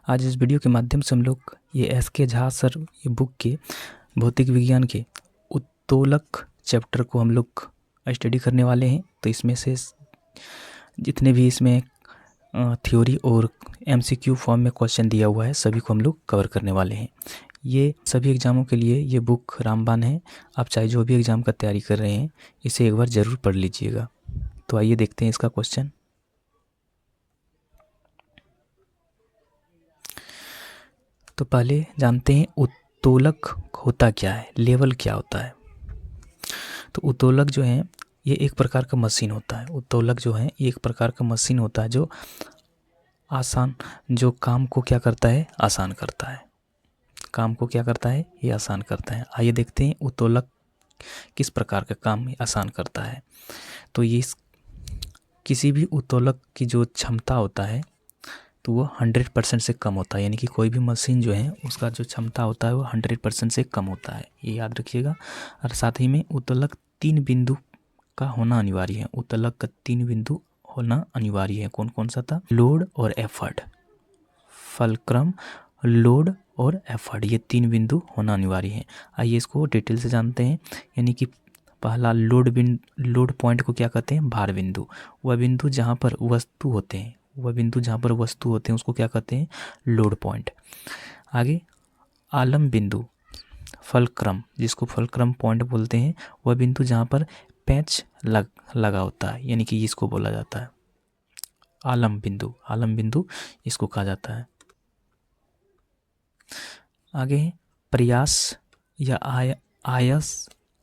आज इस वीडियो के माध्यम से हम लोग ये एस.के. झा सर ये बुक के भौतिक विज्ञान के उत्तोलक चैप्टर को हम लोग स्टडी करने वाले हैं। तो इसमें से जितने भी इसमें थ्योरी और एमसीक्यू फॉर्म में क्वेश्चन दिया हुआ है सभी को हम लोग कवर करने वाले हैं। ये सभी एग्ज़ामों के लिए ये बुक रामबाण है। आप चाहे जो भी एग्ज़ाम का तैयारी कर रहे हैं इसे एक बार ज़रूर पढ़ लीजिएगा। तो आइए देखते हैं इसका क्वेश्चन। तो पहले जानते हैं उत्तोलक होता क्या है, लेवल क्या होता है। तो उत्तोलक जो है ये एक प्रकार का मशीन होता है। उत्तोलक जो है ये एक प्रकार का मशीन होता है जो काम को क्या करता है, आसान करता है। काम को क्या करता है, ये आसान करता है। आइए देखते हैं उत्तोलक किस प्रकार का काम आसान करता है। तो ये किसी भी उत्तोलक की जो क्षमता होता है तो वो 100% से कम होता है। यानी कि कोई भी मशीन जो है उसका जो क्षमता होता है वो 100% से कम होता है, ये याद रखिएगा। और साथ ही में उत्तोलक 3 बिंदु का होना अनिवार्य है। उत्तोलक का 3 बिंदु होना अनिवार्य है। कौन कौन सा था? लोड और एफर्ट, फलक्रम, लोड और एफर्ट, ये 3 बिंदु होना अनिवार्य है। आइए इसको डिटेल से जानते हैं। यानी कि पहला लोड पॉइंट को क्या कहते हैं? भार बिंदु। वह बिंदु जहाँ पर वस्तु होते हैं उसको क्या कहते हैं? Load point. आगे आलम बिंदु, फलक्रम, जिसको फलक्रम पॉइंट बोलते हैं, वह बिंदु जहाँ पर पैच लगा होता है, यानी कि इसको बोला जाता है आलम बिंदु इसको कहा जाता है। आगे प्रयास या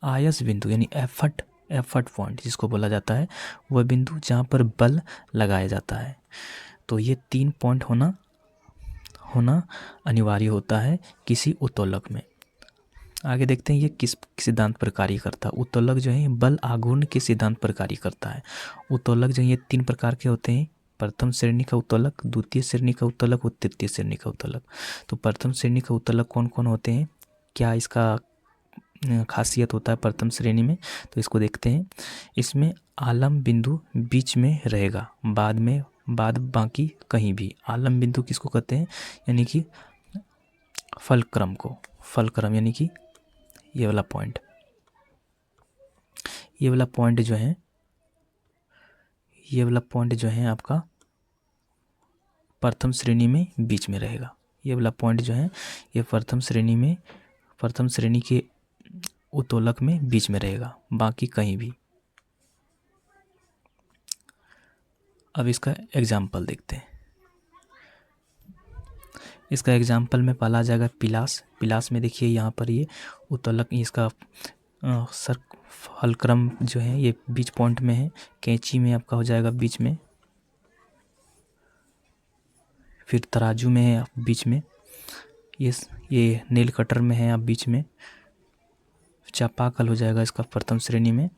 आयस बिंदु यानी एफर्ट पॉइंट जिसको बोला जाता है, वह बिंदु जहाँ पर बल लगाया जाता है। तो ये 3 पॉइंट होना अनिवार्य होता है किसी उत्तोलक में। आगे देखते हैं ये किस सिद्धांत पर कार्य करता है। उत्तोलक जो है बल आघूर्ण के सिद्धांत पर कार्य करता है। उत्तोलक जो है ये 3 प्रकार के होते हैं: प्रथम श्रेणी का उत्तोलक, द्वितीय श्रेणी का उत्तोलक और तृतीय श्रेणी का उत्तोलक। तो प्रथम श्रेणी का उत्तोलक कौन कौन होते हैं, क्या इसका खासियत होता है प्रथम श्रेणी में, तो इसको देखते हैं। इसमें आलम बिंदु बीच में रहेगा, बाद बाकी कहीं भी। आलम बिंदु किसको कहते हैं? यानी कि फलक्रम यानी कि ये वाला पॉइंट जो है आपका प्रथम श्रेणी में बीच में रहेगा। ये वाला पॉइंट जो है ये प्रथम श्रेणी के उत्तोलक में बीच में रहेगा, बाकी कहीं भी। अब इसका एग्जाम्पल देखते हैं। इसका एग्जाम्पल में पहला आ जाएगा पिलास में देखिए यहाँ पर ये उत्तोलक, इसका फलक्रम जो है ये बीच पॉइंट में है। कैंची में आपका हो जाएगा बीच में, फिर तराजू में है बीच में, ये नेल कटर में है आप बीच में, चापाकल हो जाएगा इसका प्रथम श्रेणी में,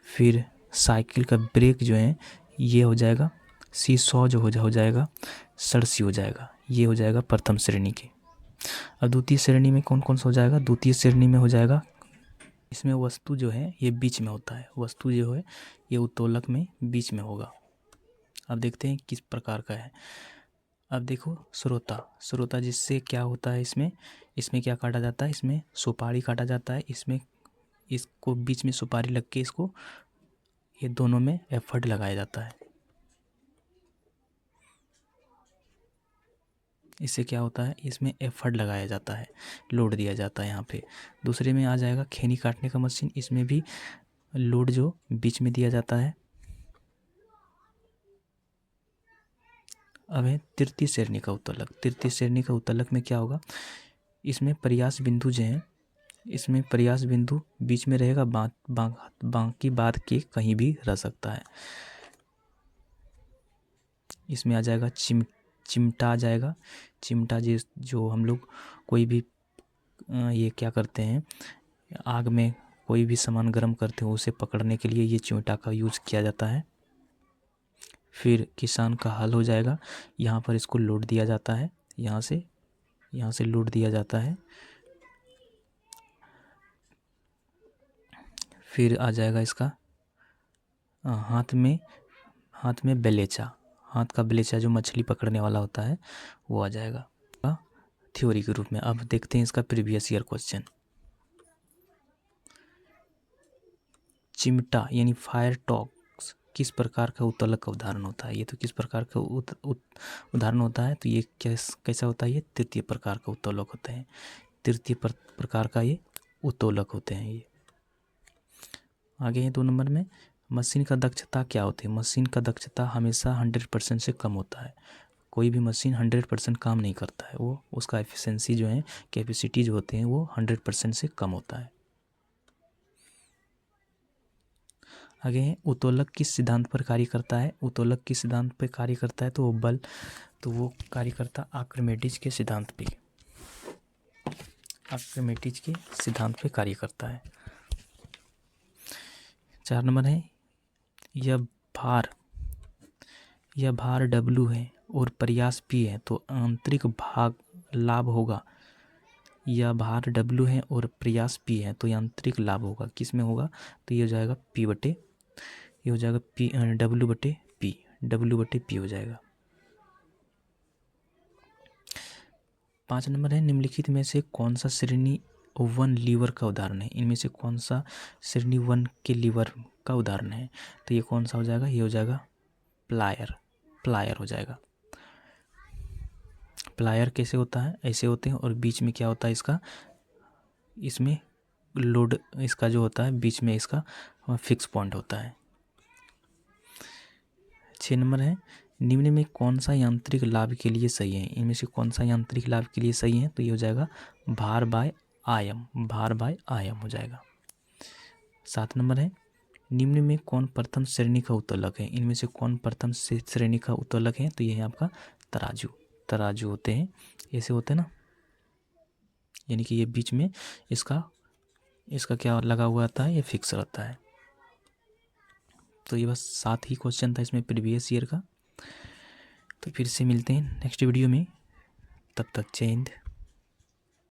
फिर साइकिल का ब्रेक जो है ये हो जाएगा, सीसॉ जो हो जाएगा, सरसी हो जाएगा, ये हो जाएगा प्रथम श्रेणी के। अब द्वितीय श्रेणी में कौन कौन सा हो जाएगा? द्वितीय श्रेणी में हो जाएगा, इसमें वस्तु जो है ये बीच में होता है, वस्तु जो है ये उत्तोलक में बीच में होगा। अब देखते हैं किस प्रकार का है। अब देखो श्रोता जिससे क्या होता है, इसमें क्या काटा जाता है? इसमें सुपारी काटा जाता है। इसको बीच में सुपारी लग के इसको ये दोनों में एफर्ट लगाया जाता है। इससे क्या होता है? इसमें एफर्ट लगाया जाता है, लोड दिया जाता है यहाँ पे। दूसरे में आ जाएगा खैनी काटने का मशीन, इसमें भी लोड जो बीच में दिया जाता है। अब है तृतीय श्रेणी का उत्तोलक में क्या होगा? इसमें प्रयास बिंदु जो है, इसमें प्रयास बिंदु बीच में रहेगा, बाकी बाद के कहीं भी रह सकता है। इसमें आ जाएगा चिमटा आ जाएगा। चिमटा जो हम लोग कोई भी ये क्या करते हैं, आग में कोई भी सामान गर्म करते हैं उसे पकड़ने के लिए ये चिमटा का यूज़ किया जाता है। फिर किसान का हल हो जाएगा, यहाँ पर इसको लोड दिया जाता है, यहाँ से लोड दिया जाता है। फिर आ जाएगा इसका हाथ में हाथ का बेलचा जो मछली पकड़ने वाला होता है वो आ जाएगा थ्योरी के रूप में। अब देखते हैं इसका प्रीवियस ईयर क्वेश्चन। चिमटा यानी फायर टॉक्स किस प्रकार का उत्तोलक का उदाहरण होता है? ये तो किस प्रकार का उदाहरण होता है? तो ये कैसा होता है? ये तृतीय प्रकार का उत्तोलक होते हैं। तृतीय प्रकार का ये उत्तोलक होते हैं। ये आगे है 2 नंबर में, मशीन का दक्षता क्या होती है? मशीन का दक्षता हमेशा 100% से कम होता है। कोई भी मशीन 100% काम नहीं करता है, वो उसका एफिशिएंसी जो है, कैपेसिटी जो होते हैं वो 100% से कम होता है। आगे है, उत्तोलक किस सिद्धांत पर कार्य करता है? उत्तोलक किस सिद्धांत पर कार्य करता है? तो वो कार्य करता आर्किमिडीज के सिद्धांत पे। आर्किमिडीज के सिद्धांत पे कार्य करता है। 4 नंबर है, यह भार W है और प्रयास P है तो आंतरिक भाग लाभ होगा। यह भार W है और प्रयास P है तो यांत्रिक लाभ होगा। किस में होगा? तो ये हो जाएगा P बटे, ये हो जाएगा W बटे P हो जाएगा। 5 नंबर है, निम्नलिखित में से कौन सा श्रेणी 1 लीवर का उदाहरण है? इनमें से कौन सा श्रेणी 1 के लीवर का उदाहरण है? तो ये कौन सा हो जाएगा? ये हो जाएगा प्लायर हो जाएगा। प्लायर कैसे होता है? ऐसे होते हैं और बीच में क्या होता है इसका, इसमें लोड इसका जो होता है बीच में इसका फिक्स पॉइंट होता है। 6 नंबर है, निम्न में कौन सा यांत्रिक लाभ के लिए सही है? इनमें से कौन सा यांत्रिक लाभ के लिए सही है? तो ये हो जाएगा भार बाय आयम हो जाएगा। 7 नंबर है, निम्न में कौन प्रथम श्रेणी का उत्तोलक है? इनमें से कौन प्रथम श्रेणी का उत्तोलक है? तो ये है आपका तराजू होते हैं, ऐसे होते हैं ना, यानी कि ये बीच में इसका क्या लगा हुआ रहता है? ये फिक्स रहता है। तो ये बस 7 ही क्वेश्चन था इसमें प्रीवियस ईयर का। तो फिर से मिलते हैं नेक्स्ट वीडियो में, तब तक जय हिंद।